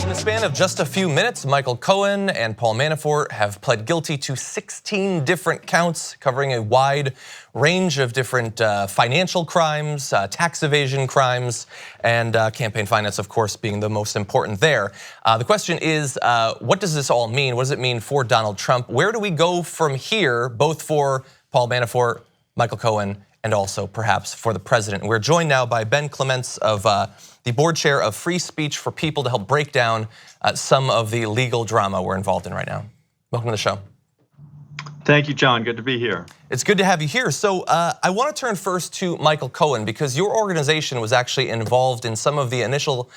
In the span of just a few minutes, Michael Cohen and Paul Manafort have pled guilty to 16 different counts covering a wide range of different financial crimes, tax evasion crimes, and campaign finance, of course, being the most important there. The question is, what does this all mean? What does it mean for Donald Trump? Where do we go from here, both for Paul Manafort, Michael Cohen, and also perhaps for the president? We're joined now by Ben Clements of the board chair of Free Speech for People to help break down some of the legal drama we're involved in right now. Welcome to the show. Thank you, John. Good to be here. It's good to have you here. So I want to turn first to Michael Cohen, because your organization was actually involved in some of the initial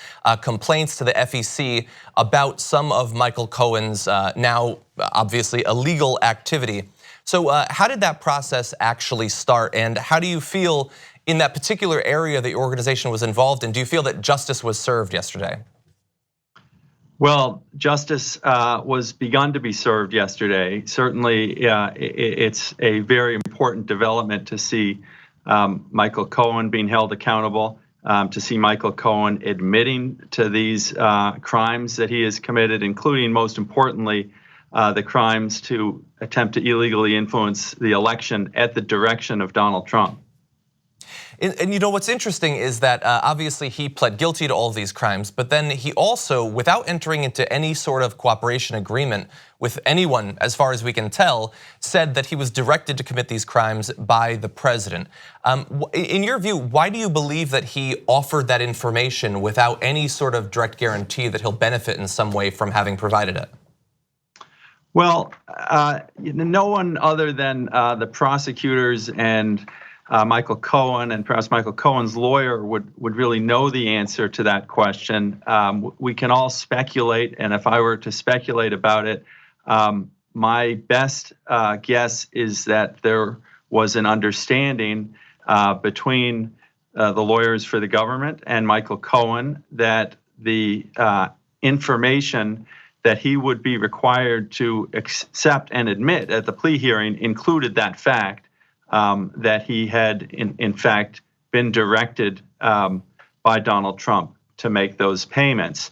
complaints to the FEC about some of Michael Cohen's now obviously illegal activity. So how did that process actually start, and how do you feel in that particular area that your organization was involved in? Do you feel that justice was served yesterday? Well, justice was begun to be served yesterday. Certainly, it's a very important development to see Michael Cohen being held accountable, to see Michael Cohen admitting to these crimes that he has committed, including, most importantly, the crimes to attempt to illegally influence the election at the direction of Donald Trump. And you know what's interesting is that obviously he pled guilty to all of these crimes, but then he also, without entering into any sort of cooperation agreement with anyone, as far as we can tell, said that he was directed to commit these crimes by the president. In your view, why do you believe that he offered that information without any sort of direct guarantee that he'll benefit in some way from having provided it? Well, no one other than the prosecutors and Michael Cohen and perhaps Michael Cohen's lawyer would really know the answer to that question. We can all speculate, and if I were to speculate about it, my best guess is that there was an understanding between the lawyers for the government and Michael Cohen that the information that he would be required to accept and admit at the plea hearing included that fact, that he had in fact been directed by Donald Trump to make those payments.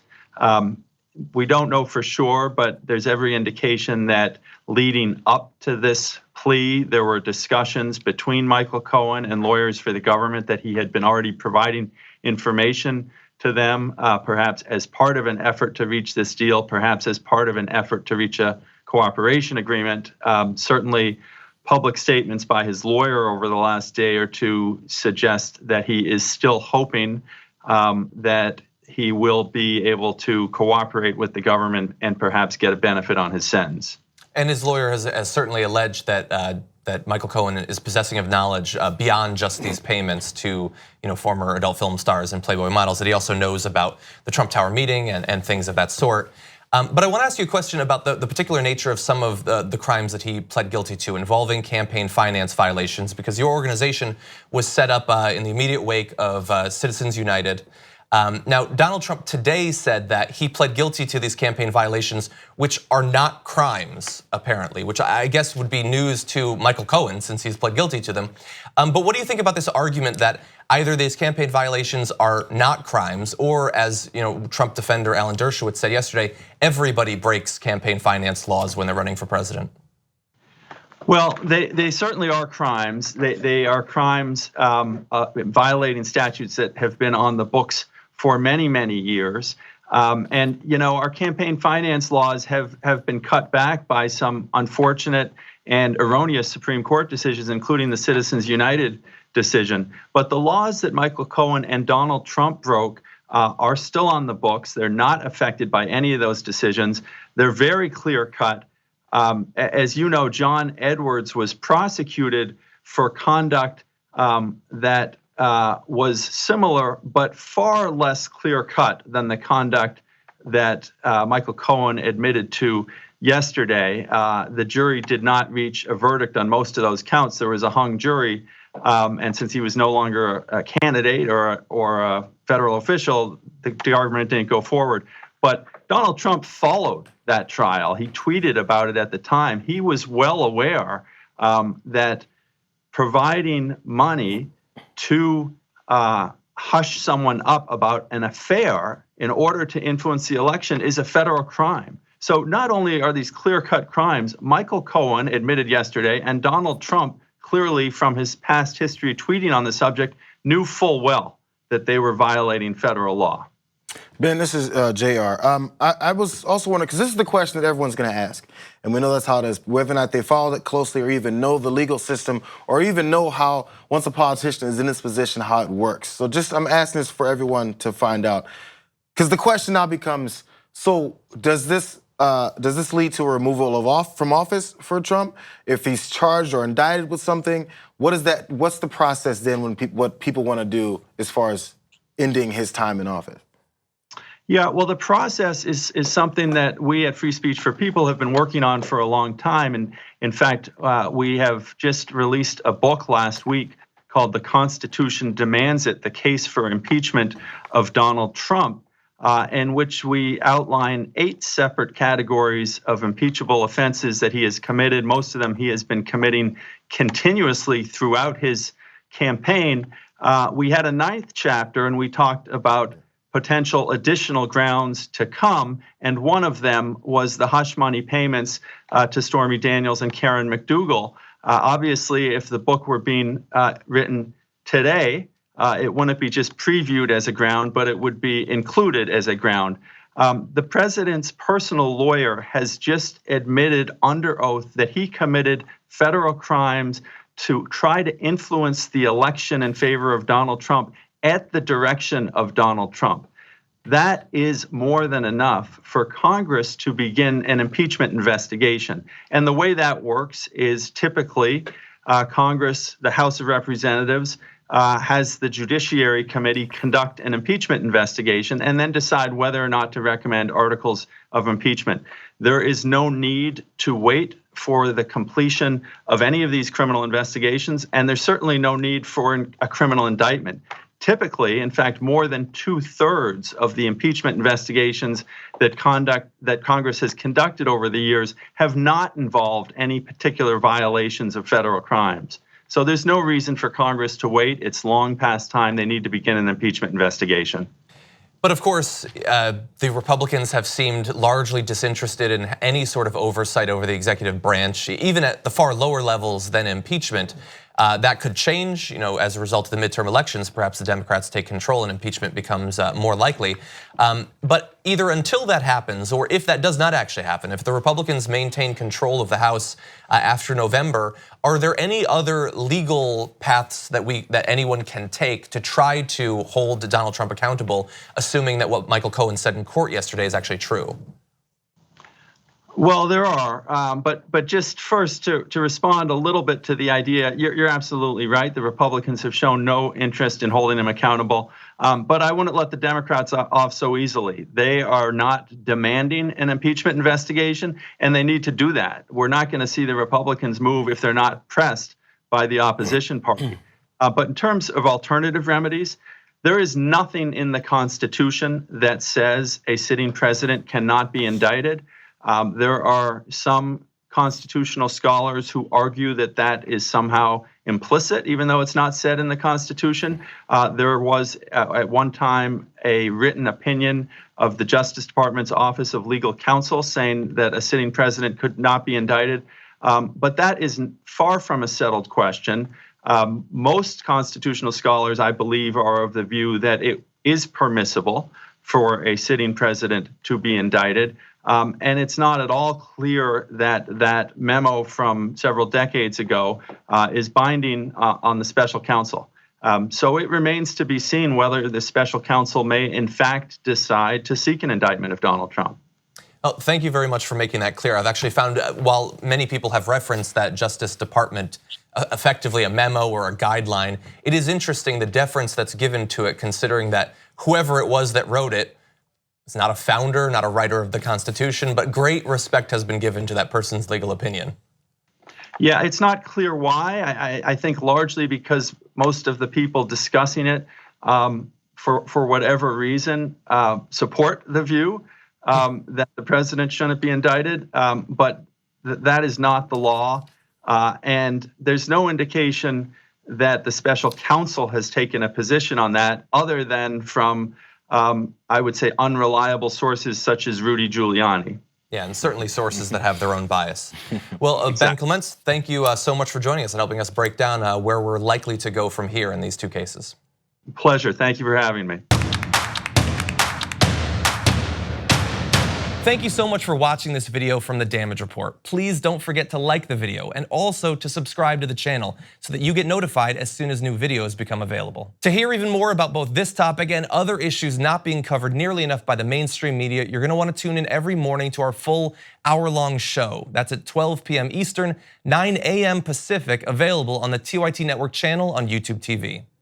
We don't know for sure, but there's every indication that leading up to this plea, there were discussions between Michael Cohen and lawyers for the government that he had been already providing information to them, perhaps as part of an effort to reach this deal, perhaps as part of an effort to reach a cooperation agreement. Certainly, public statements by his lawyer over the last day or two suggest that he is still hoping that he will be able to cooperate with the government and perhaps get a benefit on his sentence. And his lawyer has certainly alleged that that Michael Cohen is possessing of knowledge beyond just these payments to former adult film stars and Playboy models, that he also knows about the Trump Tower meeting and things of that sort. But I want to ask you a question about the particular nature of some of the crimes that he pled guilty to involving campaign finance violations, because your organization was set up in the immediate wake of Citizens United. Now, Donald Trump today said that he pled guilty to these campaign violations, which are not crimes, apparently, which I guess would be news to Michael Cohen since he's pled guilty to them. But what do you think about this argument that either these campaign violations are not crimes, or as Trump defender Alan Dershowitz said yesterday, everybody breaks campaign finance laws when they're running for president? Well, they certainly are crimes. They are crimes violating statutes that have been on the books for many, many years. And our campaign finance laws have been cut back by some unfortunate and erroneous Supreme Court decisions, including the Citizens United decision. But the laws that Michael Cohen and Donald Trump broke are still on the books. They're not affected by any of those decisions. They're very clear cut. As you know, John Edwards was prosecuted for conduct that was similar but far less clear cut than the conduct that Michael Cohen admitted to yesterday. The jury did not reach a verdict on most of those counts. There was a hung jury, and since he was no longer a candidate or a federal official, the argument didn't go forward. But Donald Trump followed that trial. He tweeted about it at the time. He was well aware that providing money to hush someone up about an affair in order to influence the election is a federal crime. So not only are these clear-cut crimes, Michael Cohen admitted yesterday, and Donald Trump, clearly from his past history tweeting on the subject, knew full well that they were violating federal law. Ben, this is JR. I was also wondering, because this is the question that everyone's going to ask, and we know that's how it is, whether or not they follow it closely or even know the legal system or even know how, once a politician is in this position, how it works. So I'm asking this for everyone to find out, because the question now becomes, so does this lead to a removal from office for Trump? If he's charged or indicted with something, what's the process then when what people want to do as far as ending his time in office? Yeah, well, the process is something that we at Free Speech for People have been working on for a long time. And in fact, we have just released a book last week called The Constitution Demands It, the case for impeachment of Donald Trump, in which we outline 8 separate categories of impeachable offenses that he has committed. Most of them he has been committing continuously throughout his campaign. We had a 9th chapter, and we talked about potential additional grounds to come, and one of them was the hush money payments to Stormy Daniels and Karen McDougal. Obviously, if the book were being written today, it wouldn't be just previewed as a ground, but it would be included as a ground. The president's personal lawyer has just admitted under oath that he committed federal crimes to try to influence the election in favor of Donald Trump at the direction of Donald Trump. That is more than enough for Congress to begin an impeachment investigation. And the way that works is typically Congress, the House of Representatives, has the Judiciary Committee conduct an impeachment investigation and then decide whether or not to recommend articles of impeachment. There is no need to wait for the completion of any of these criminal investigations, and there's certainly no need for a criminal indictment. Typically, in fact, more than 2/3 of the impeachment investigations that Congress has conducted over the years have not involved any particular violations of federal crimes. So there's no reason for Congress to wait. It's long past time. They need to begin an impeachment investigation. But of course, the Republicans have seemed largely disinterested in any sort of oversight over the executive branch, even at the far lower levels than impeachment. That could change, as a result of the midterm elections. Perhaps the Democrats take control and impeachment becomes more likely. But either until that happens, or if that does not actually happen, if the Republicans maintain control of the House after November, are there any other legal paths that anyone can take to try to hold Donald Trump accountable, assuming that what Michael Cohen said in court yesterday is actually true? Well, there are, but just first to respond a little bit to the idea, you're absolutely right. The Republicans have shown no interest in holding him accountable, but I wouldn't let the Democrats off so easily. They are not demanding an impeachment investigation, and they need to do that. We're not going to see the Republicans move if they're not pressed by the opposition party. But in terms of alternative remedies, there is nothing in the Constitution that says a sitting president cannot be indicted. There are some constitutional scholars who argue that that is somehow implicit, even though it's not said in the Constitution. There was at one time a written opinion of the Justice Department's Office of Legal Counsel saying that a sitting president could not be indicted. But that is far from a settled question. Most constitutional scholars, I believe, are of the view that it is permissible for a sitting president to be indicted. And it's not at all clear that that memo from several decades ago is binding on the special counsel. So it remains to be seen whether the special counsel may in fact decide to seek an indictment of Donald Trump. Well, thank you very much for making that clear. I've actually found, while many people have referenced that Justice Department, effectively a memo or a guideline, it is interesting the deference that's given to it, considering that whoever it was that wrote it, it's not a founder, not a writer of the Constitution, but great respect has been given to that person's legal opinion. Yeah, it's not clear why. I think largely because most of the people discussing it, for whatever reason, support the view that the president shouldn't be indicted, but that is not the law. And there's no indication that the special counsel has taken a position on that other than from, I would say, unreliable sources such as Rudy Giuliani. Yeah, and certainly sources that have their own bias. Well, Ben Exactly. Clements, thank you so much for joining us and helping us break down where we're likely to go from here in these two cases. Pleasure. Thank you for having me. Thank you so much for watching this video from The Damage Report. Please don't forget to like the video and also to subscribe to the channel so that you get notified as soon as new videos become available. To hear even more about both this topic and other issues not being covered nearly enough by the mainstream media, you're gonna wanna tune in every morning to our full hour-long show. That's at 12 p.m. Eastern, 9 a.m. Pacific, available on the TYT Network channel on YouTube TV.